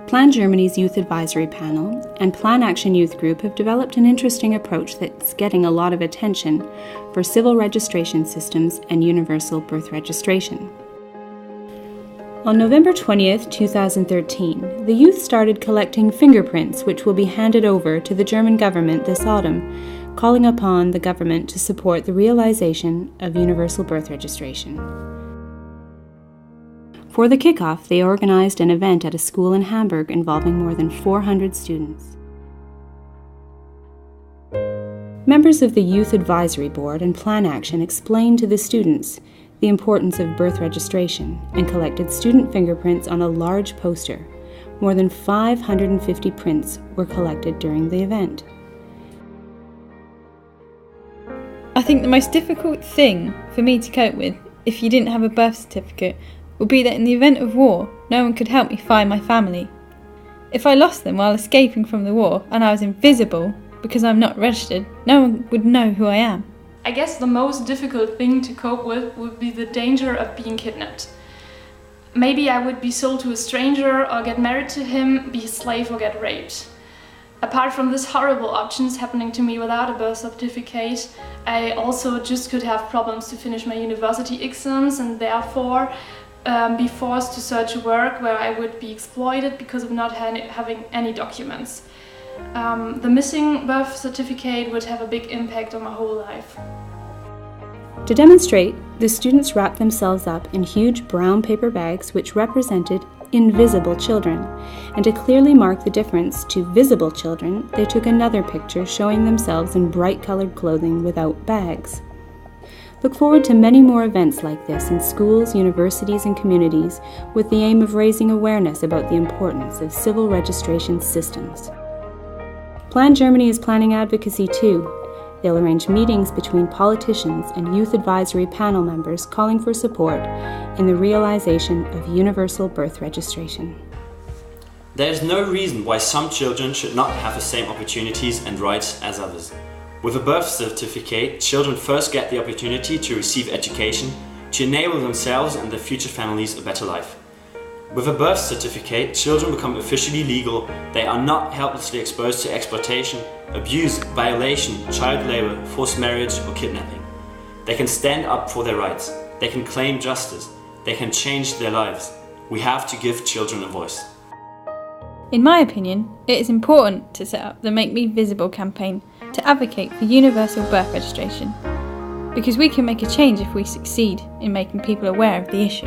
Plan Germany's Youth Advisory Panel and Plan Action Youth Group have developed an interesting approach that's getting a lot of attention for civil registration systems and universal birth registration. On November 20th, 2013, the youth started collecting fingerprints which will be handed over to the German government this autumn, calling upon the government to support the realization of universal birth registration. For the kickoff, they organized an event at a school in Hamburg involving more than 400 students. Members of the Youth Advisory Board and Plan Action explained to the students the importance of birth registration and collected student fingerprints on a large poster. More than 550 prints were collected during the event. I think the most difficult thing for me to cope with, if you didn't have a birth certificate, would be that in the event of war, no one could help me find my family. If I lost them while escaping from the war and I was invisible because I'm not registered, no one would know who I am. I guess the most difficult thing to cope with would be the danger of being kidnapped. Maybe I would be sold to a stranger or get married to him, be a slave or get raped. Apart from these horrible options happening to me without a birth certificate, I also just could have problems to finish my university exams and therefore be forced to search work where I would be exploited because of not having any documents. The missing birth certificate would have a big impact on my whole life. To demonstrate, the students wrapped themselves up in huge brown paper bags which represented invisible children, and to clearly mark the difference to visible children, they took another picture showing themselves in bright-colored clothing without bags. Look forward to many more events like this in schools, universities, and communities with the aim of raising awareness about the importance of civil registration systems. Plan Germany is planning advocacy too. They'll arrange meetings between politicians and youth advisory panel members calling for support in the realization of universal birth registration. There is no reason why some children should not have the same opportunities and rights as others. With a birth certificate, children first get the opportunity to receive education, to enable themselves and their future families a better life. With a birth certificate, children become officially legal. They are not helplessly exposed to exploitation, abuse, violation, child labor, forced marriage or kidnapping. They can stand up for their rights. They can claim justice. They can change their lives. We have to give children a voice. In my opinion, it is important to set up the Make Me Visible campaign to advocate for universal birth registration, because we can make a change if we succeed in making people aware of the issue.